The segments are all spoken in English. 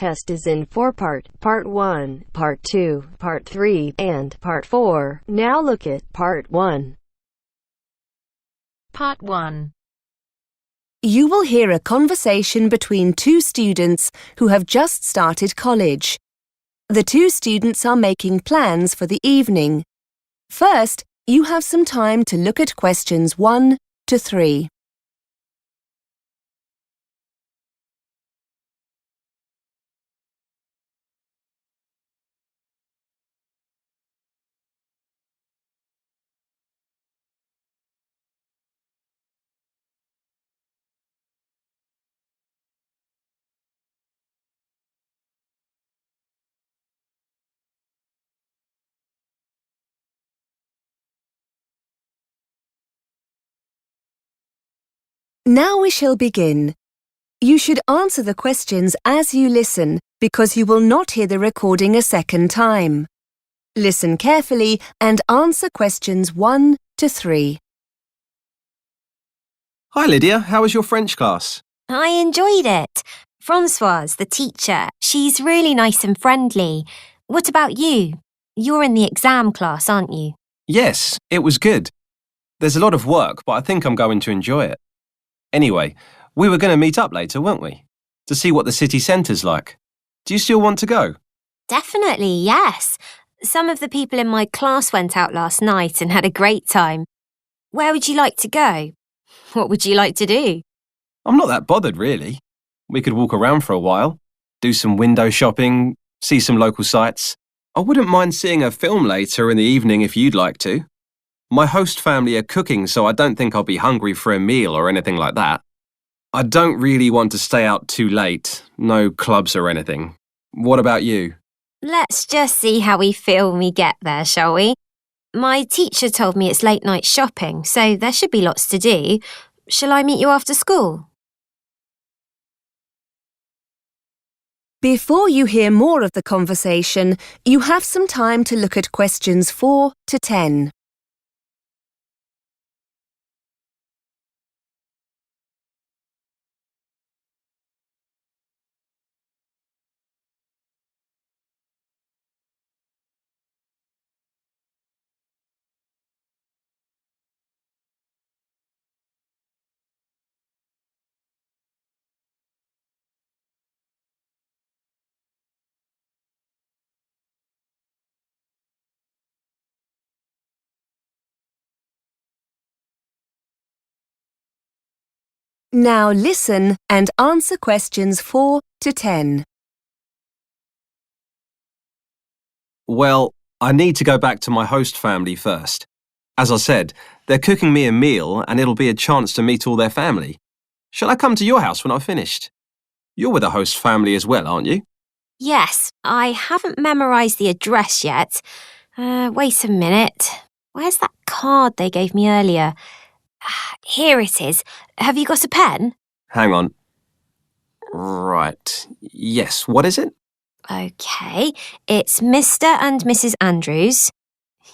test is in 4 parts: Part 1, Part 2, Part 3, and Part 4. Now look at Part 1. Part 1. You will hear a conversation between two students who have just started college. The two students are making plans for the evening. First, you have some time to look at questions 1 to 3. Now we shall begin. You should answer the questions as you listen because you will not hear the recording a second time. Listen carefully and answer questions 1 to 3. Hi Lydia, how was your French class? I enjoyed it. Françoise, the teacher, she's really nice and friendly. What about you? You're in the exam class, aren't you? Yes, it was good. There's a lot of work, but I think I'm going to enjoy it. Anyway, we were going to meet up later, weren't we? To see what the city centre's like. Do you still want to go? Definitely, yes. Some of the people in my class went out last night and had a great time. Where would you like to go? What would you like to do? I'm not that bothered, really. We could walk around for a while, do some window shopping, see some local sights. I wouldn't mind seeing a film later in the evening if you'd like to. My host family are cooking, so I don't think I'll be hungry for a meal or anything like that. I don't really want to stay out too late, no clubs or anything. What about you? Let's just see how we feel when we get there, shall we? My teacher told me it's late night shopping, so there should be lots to do. Shall I meet you after school? Before you hear more of the conversation, you have some time to look at questions 4 to 10. Now listen and answer questions 4 to 10. Well, I need to go back to my host family first. As I said, they're cooking me a meal and it'll be a chance to meet all their family. Shall I come to your house when I've finished? You're with a host family as well, aren't you? Yes, I haven't memorised the address yet. Wait a minute. Where's that card they gave me earlier? Here it is. Have you got a pen? Hang on. Right. Yes, what is it? OK, it's Mr. and Mrs. Andrews.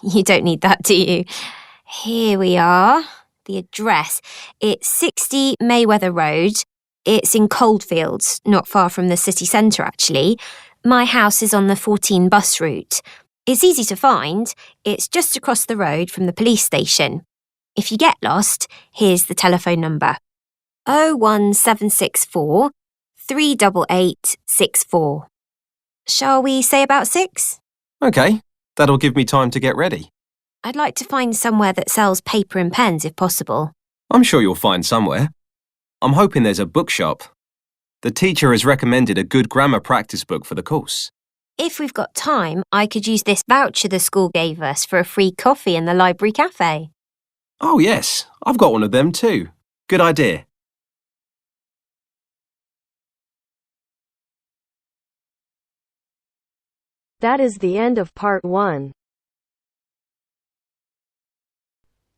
You don't need that, do you? Here we are. The address. It's 60 Mayweather Road. It's in Coldfields, not far from the city centre, actually. My house is on the 14 bus route. It's easy to find. It's just across the road from the police station. If you get lost, here's the telephone number. 01764 388 64. Shall we say about 6? OK, that'll give me time to get ready. I'd like to find somewhere that sells paper and pens if possible. I'm sure you'll find somewhere. I'm hoping there's a bookshop. The teacher has recommended a good grammar practice book for the course. If we've got time, I could use this voucher the school gave us for a free coffee in the library cafe. Oh yes, I've got one of them too. Good idea. That is the end of Part 1.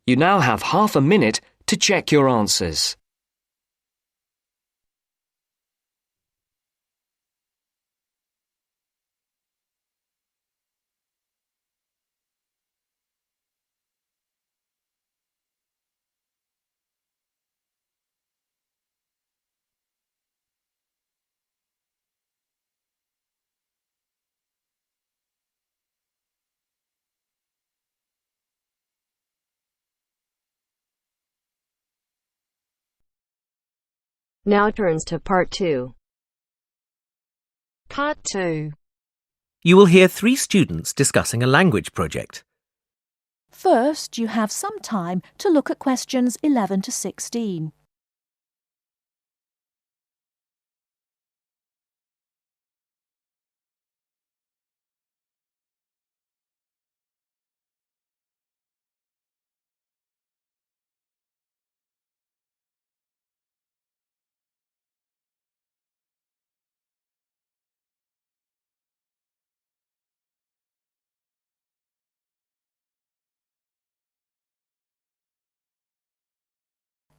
You now have half a minute to check your answers. Now turns to Part 2. Part 2. You will hear 3 students discussing a language project. First, you have some time to look at questions 11 to 16.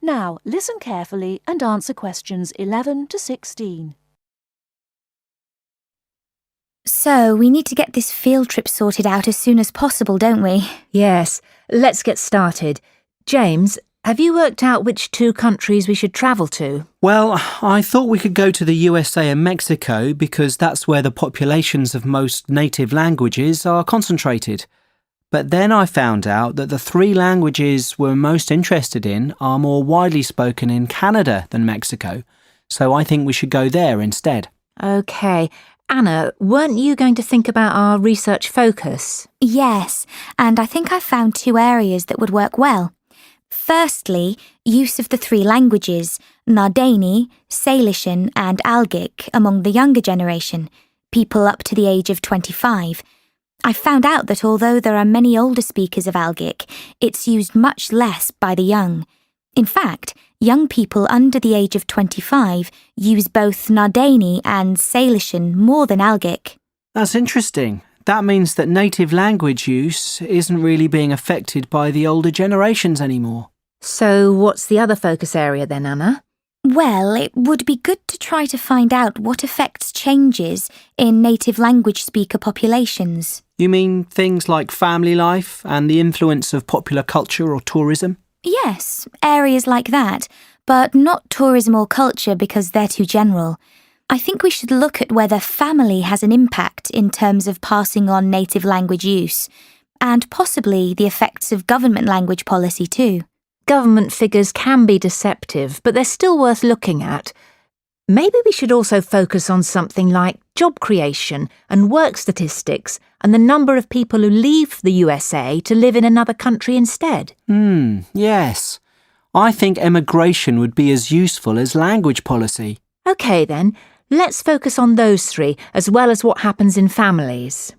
Now, listen carefully and answer questions 11 to 16. So, we need to get this field trip sorted out as soon as possible, don't we? Yes, let's get started. James, have you worked out which 2 countries we should travel to? Well, I thought we could go to the USA and Mexico because that's where the populations of most native languages are concentrated. But then I found out that the 3 languages we're most interested in are more widely spoken in Canada than Mexico, so I think we should go there instead. OK. Anna, weren't you going to think about our research focus? Yes, and I think I've found 2 areas that would work well. Firstly, use of the 3 languages, Nardini, Salishan and Algic among the younger generation, people up to the age of 25. I found out that although there are many older speakers of Algic, it's used much less by the young. In fact, young people under the age of 25 use both Nardini and Salishan more than Algic. That's interesting. That means that native language use isn't really being affected by the older generations anymore. So what's the other focus area then, Anna? Well, it would be good to try to find out what affects changes in native language speaker populations. You mean things like family life and the influence of popular culture or tourism? Yes, areas like that, but not tourism or culture because they're too general. I think we should look at whether family has an impact in terms of passing on native language use, and possibly the effects of government language policy too. Government figures can be deceptive, but they're still worth looking at. Maybe we should also focus on something like job creation and work statistics and the number of people who leave the USA to live in another country instead. Yes. I think emigration would be as useful as language policy. OK then, let's focus on those 3 as well as what happens in families.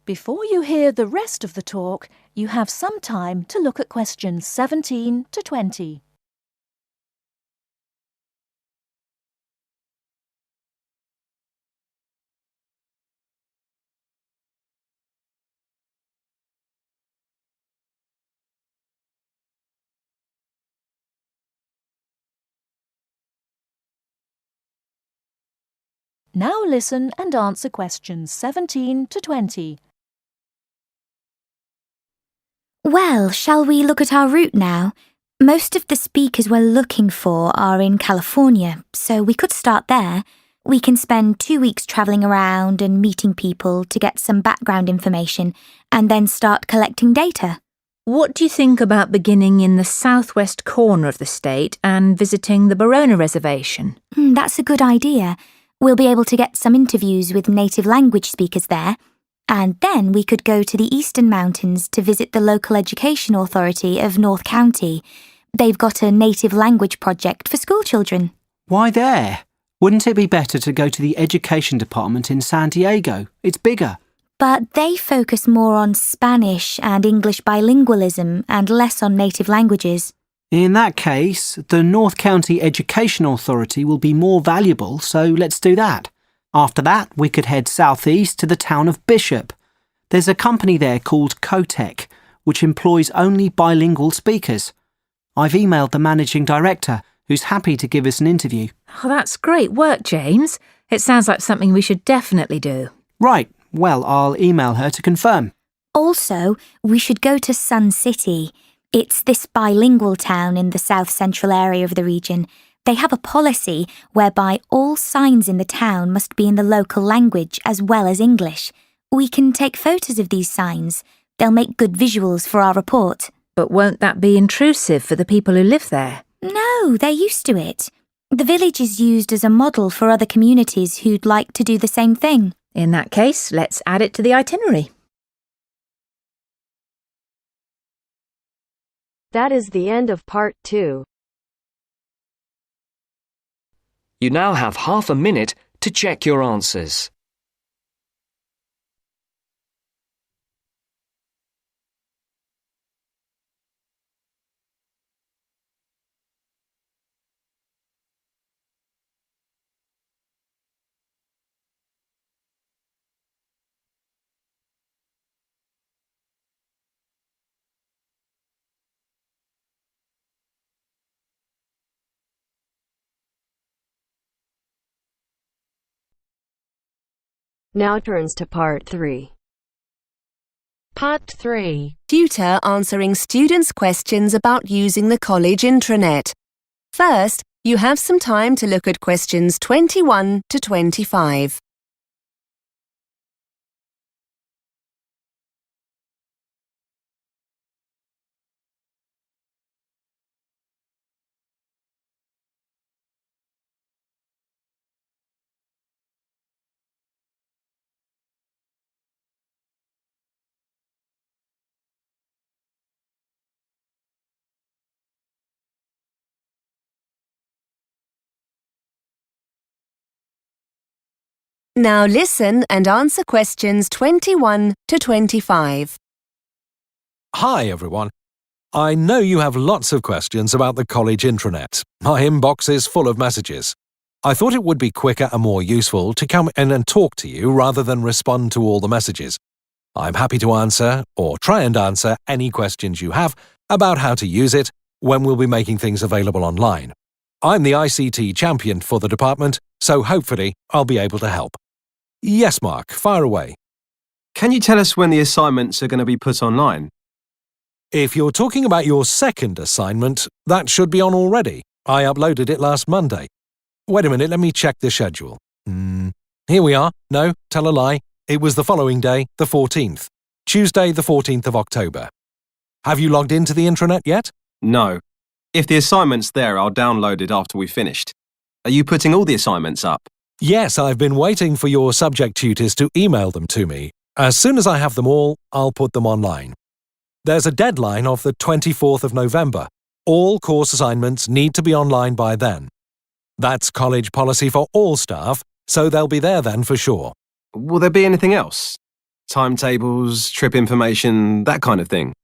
Before you hear the rest of the talk, you have some time to look at questions 17 to 20. Now listen and answer questions 17 to 20. Well, shall we look at our route now? Most of the speakers we're looking for are in California, so we could start there. We can spend 2 weeks travelling around and meeting people to get some background information, and then start collecting data. What do you think about beginning in the southwest corner of the state and visiting the Barona Reservation? That's a good idea. We'll be able to get some interviews with native language speakers there. And then we could go to the Eastern Mountains to visit the local education authority of North County. They've got a native language project for school children. Why there? Wouldn't it be better to go to the education department in San Diego? It's bigger. But they focus more on Spanish and English bilingualism and less on native languages. In that case, the North County Education Authority will be more valuable, so let's do that. After that, we could head southeast to the town of Bishop. There's a company there called Cotec, which employs only bilingual speakers. I've emailed the managing director, who's happy to give us an interview. Oh, that's great work, James. It sounds like something we should definitely do. Right. Well, I'll email her to confirm. Also, we should go to Sun City. It's this bilingual town in the south-central area of the region. They have a policy whereby all signs in the town must be in the local language as well as English. We can take photos of these signs. They'll make good visuals for our report. But won't that be intrusive for the people who live there? No, they're used to it. The village is used as a model for other communities who'd like to do the same thing. In that case, let's add it to the itinerary. That is the end of part 2. You now have half a minute to check your answers. Now turns to part 3. Part 3. Tutor answering students' questions about using the college intranet. First, you have some time to look at questions 21 to 25. Now listen and answer questions 21 to 25. Hi everyone. I know you have lots of questions about the college intranet. My inbox is full of messages. I thought it would be quicker and more useful to come in and talk to you rather than respond to all the messages. I'm happy to answer, or try and answer, any questions you have about how to use it when we'll be making things available online. I'm the ICT champion for the department, so hopefully I'll be able to help. Yes, Mark, fire away. Can you tell us when the assignments are going to be put online? If you're talking about your second assignment, that should be on already. I uploaded it last Monday. Wait a minute, let me check the schedule. Here we are. No, tell a lie. It was the following day, the 14th. Tuesday, the 14th of October. Have you logged into the intranet yet? No. If the assignment's there, I'll download it after we've finished. Are you putting all the assignments up? Yes, I've been waiting for your subject tutors to email them to me. As soon as I have them all, I'll put them online. There's a deadline of the 24th of November. All course assignments need to be online by then. That's college policy for all staff, so they'll be there then for sure. Will there be anything else? Timetables, trip information, that kind of thing?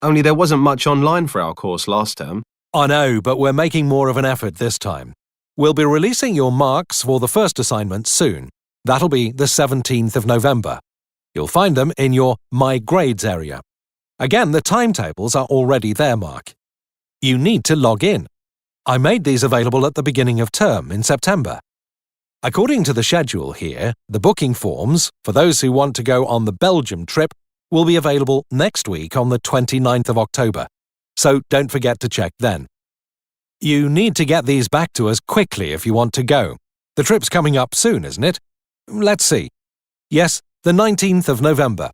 Only there wasn't much online for our course last term. I know, but we're making more of an effort this time. We'll be releasing your marks for the first assignment soon. That'll be the 17th of November. You'll find them in your My Grades area. Again, the timetables are already there, Mark. You need to log in. I made these available at the beginning of term in September. According to the schedule here, the booking forms, for those who want to go on the Belgium trip, will be available next week on the 29th of October. So don't forget to check then. You need to get these back to us quickly if you want to go. The trip's coming up soon, isn't it? Let's see. Yes, the 19th of November.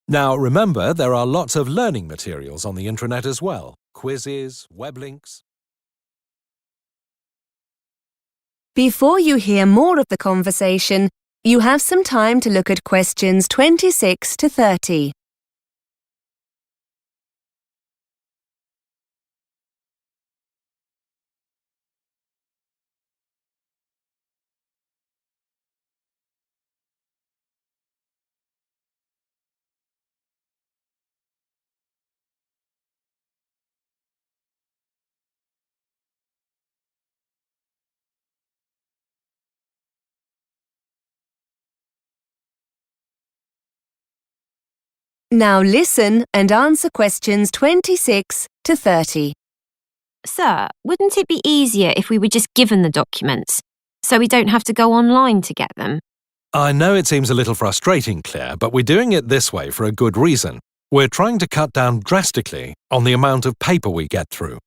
Now remember, there are lots of learning materials on the intranet as well. Quizzes, web links. Before you hear more of the conversation, you have some time to look at questions 26 to 30. Now listen and answer questions 26 to 30. Sir, wouldn't it be easier if we were just given the documents, so we don't have to go online to get them? I know it seems a little frustrating, Claire, but we're doing it this way for a good reason. We're trying to cut down drastically on the amount of paper we get through.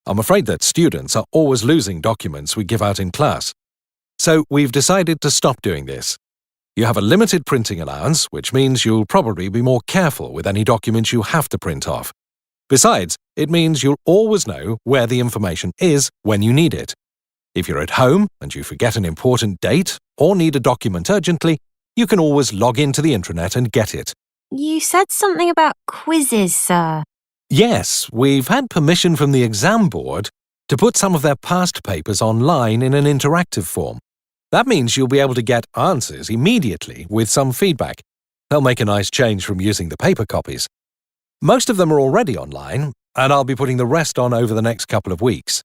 I'm afraid that students are always losing documents we give out in class. So we've decided to stop doing this. You have a limited printing allowance, which means you'll probably be more careful with any documents you have to print off. Besides, it means you'll always know where the information is when you need it. If you're at home and you forget an important date or need a document urgently, you can always log into the intranet and get it. You said something about quizzes, sir. Yes, we've had permission from the exam board to put some of their past papers online in an interactive form. That means you'll be able to get answers immediately with some feedback. They'll make a nice change from using the paper copies. Most of them are already online, and I'll be putting the rest on over the next couple of weeks.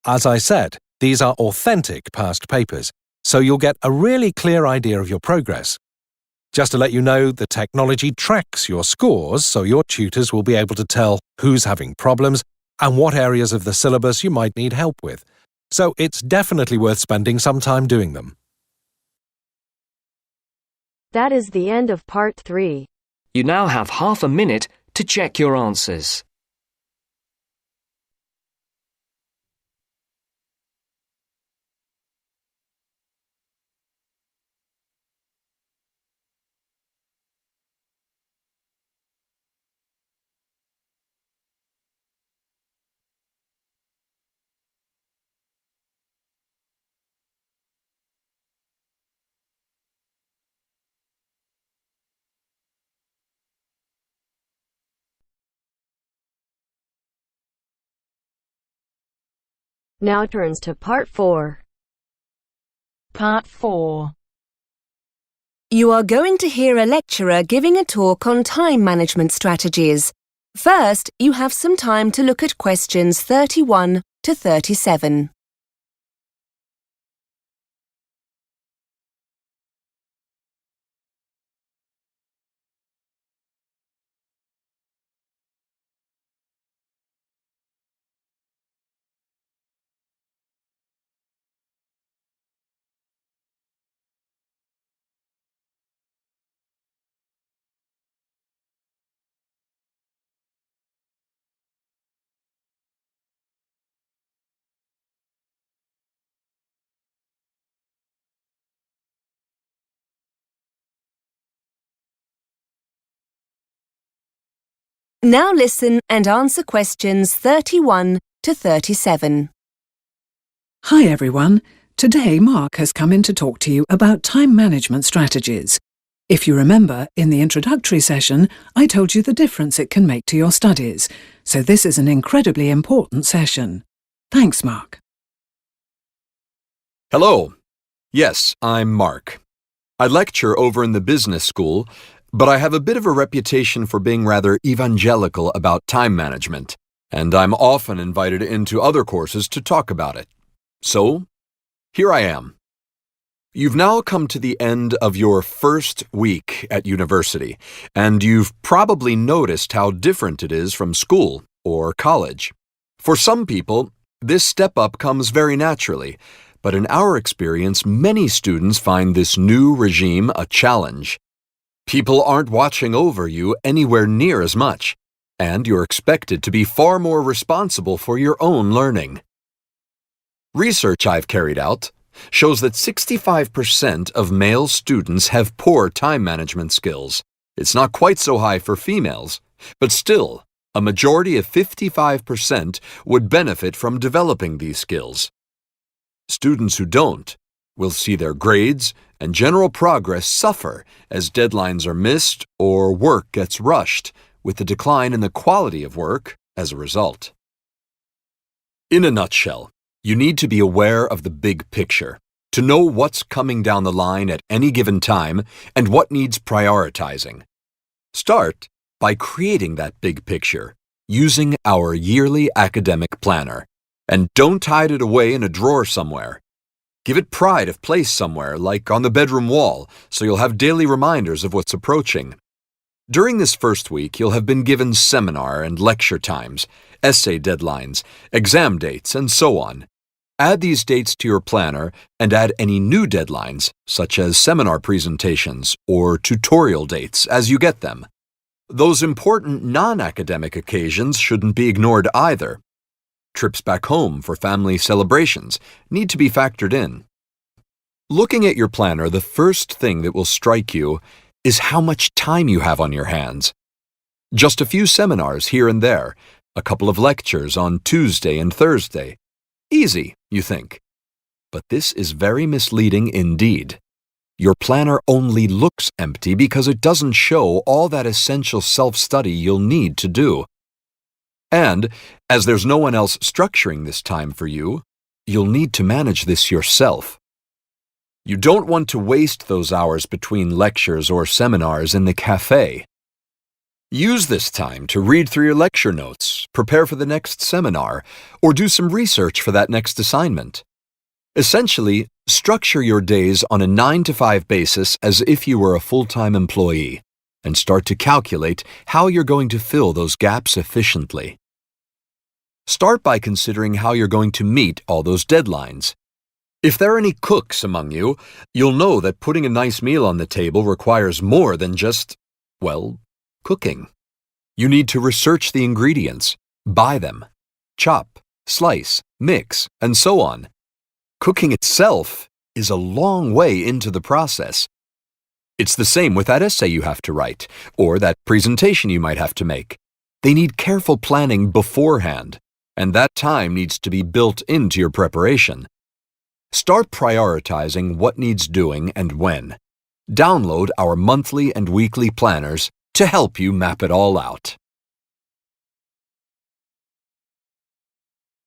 As I said, these are authentic past papers, so you'll get a really clear idea of your progress. Just to let you know, the technology tracks your scores, so your tutors will be able to tell who's having problems and what areas of the syllabus you might need help with. So it's definitely worth spending some time doing them. That is the end of part 3. You now have half a minute to check your answers. Now turns to part 4. Part 4. You are going to hear a lecturer giving a talk on time management strategies. First, you have some time to look at questions 31 to 37. Now listen and answer questions 31 to 37. Hi everyone. Today Mark has come in to talk to you about time management strategies. If you remember, in the introductory session, I told you the difference it can make to your studies, so this is an incredibly important session. Thanks, Mark. Hello. Yes, I'm Mark. I lecture over in the business school, but I have a bit of a reputation for being rather evangelical about time management, and I'm often invited into other courses to talk about it. So, here I am. You've now come to the end of your first week at university, and you've probably noticed how different it is from school or college. For some people, this step up comes very naturally, but in our experience, many students find this new regime a challenge. People aren't watching over you anywhere near as much, and you're expected to be far more responsible for your own learning. Research I've carried out shows that 65% of male students have poor time management skills. It's not quite so high for females, but still, a majority of 55% would benefit from developing these skills. Students who don't will see their grades and general progress suffer as deadlines are missed or work gets rushed, with a decline in the quality of work as a result. In a nutshell, you need to be aware of the big picture, to know what's coming down the line at any given time and what needs prioritizing. Start by creating that big picture using our yearly academic planner, and don't hide it away in a drawer somewhere. Give it pride of place somewhere, like on the bedroom wall, so you'll have daily reminders of what's approaching. During this first week, you'll have been given seminar and lecture times, essay deadlines, exam dates, and so on. Add these dates to your planner and add any new deadlines, such as seminar presentations or tutorial dates, as you get them. Those important non-academic occasions shouldn't be ignored either. Trips back home for family celebrations need to be factored in. Looking at your planner, the first thing that will strike you is how much time you have on your hands. Just a few seminars here and there, A couple of lectures on Tuesday and Thursday. Easy, you think. But this is very misleading indeed. Your planner only looks empty because it doesn't show all that essential self-study you'll need to do. And, as there's no one else structuring this time for you, you'll need to manage this yourself. You don't want to waste those hours between lectures or seminars in the cafe. Use this time to read through your lecture notes, prepare for the next seminar, or do some research for that next assignment. Essentially, structure your days on a 9-to-5 basis as if you were a full-time employee, and start to calculate how you're going to fill those gaps efficiently. Start by considering how you're going to meet all those deadlines. If there are any cooks among you, you'll know that putting a nice meal on the table requires more than just, well, cooking. You need to research the ingredients, buy them, chop, slice, mix, and so on. Cooking itself is a long way into the process. It's the same with that essay you have to write, or that presentation you might have to make. They need careful planning beforehand, and that time needs to be built into your preparation. Start prioritizing what needs doing and when. Download our monthly and weekly planners to help you map it all out.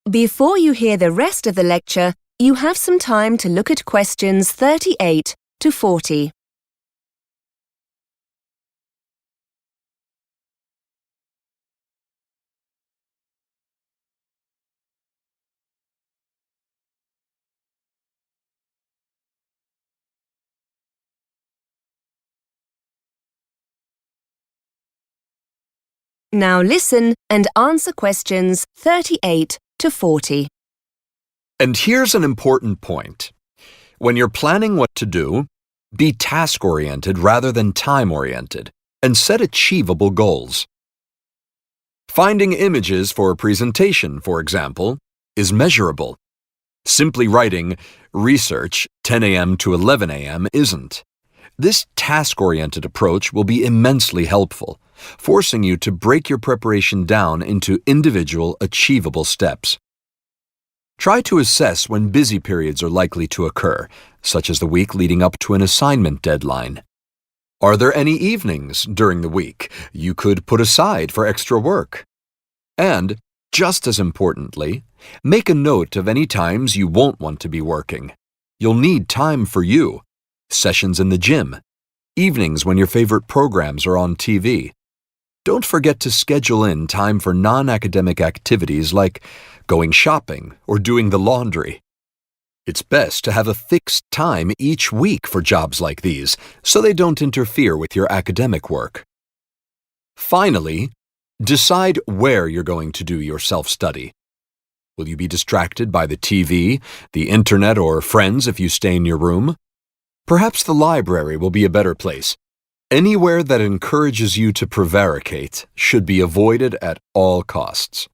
Before you hear the rest of the lecture, you have some time to look at questions 38 to 40. Now listen and answer questions 38 to 40. And here's an important point. When you're planning what to do, be task-oriented rather than time-oriented, and set achievable goals. Finding images for a presentation, for example, is measurable. Simply writing research 10 a.m. to 11 a.m. isn't. This task-oriented approach will be immensely helpful, forcing you to break your preparation down into individual, achievable steps. Try to assess when busy periods are likely to occur, such as the week leading up to an assignment deadline. Are there any evenings during the week you could put aside for extra work? And, just as importantly, make a note of any times you won't want to be working. You'll need time for you. Sessions in the gym, evenings when your favorite programs are on TV. Don't forget to schedule in time for non-academic activities like going shopping or doing the laundry. It's best to have a fixed time each week for jobs like these, so they don't interfere with your academic work. Finally, decide where you're going to do your self-study. Will you be distracted by the TV, the internet, or friends if you stay in your room? Perhaps the library will be a better place. Anywhere that encourages you to prevaricate should be avoided at all costs.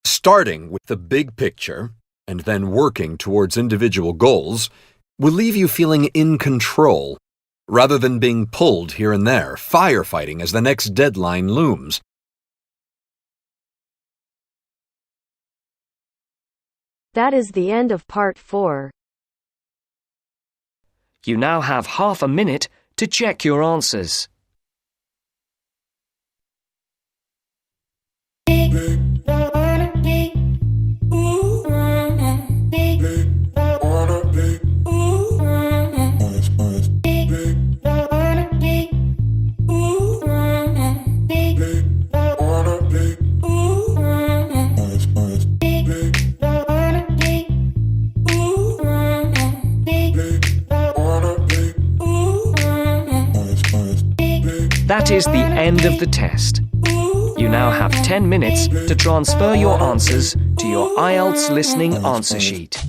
Starting with the big picture and then working towards individual goals will leave you feeling in control, rather than being pulled here and there, firefighting as the next deadline looms. That is the end of part 4. You now have half a minute to check your answers. That is the end of the test. You now have 10 minutes to transfer your answers to your IELTS listening answer sheet.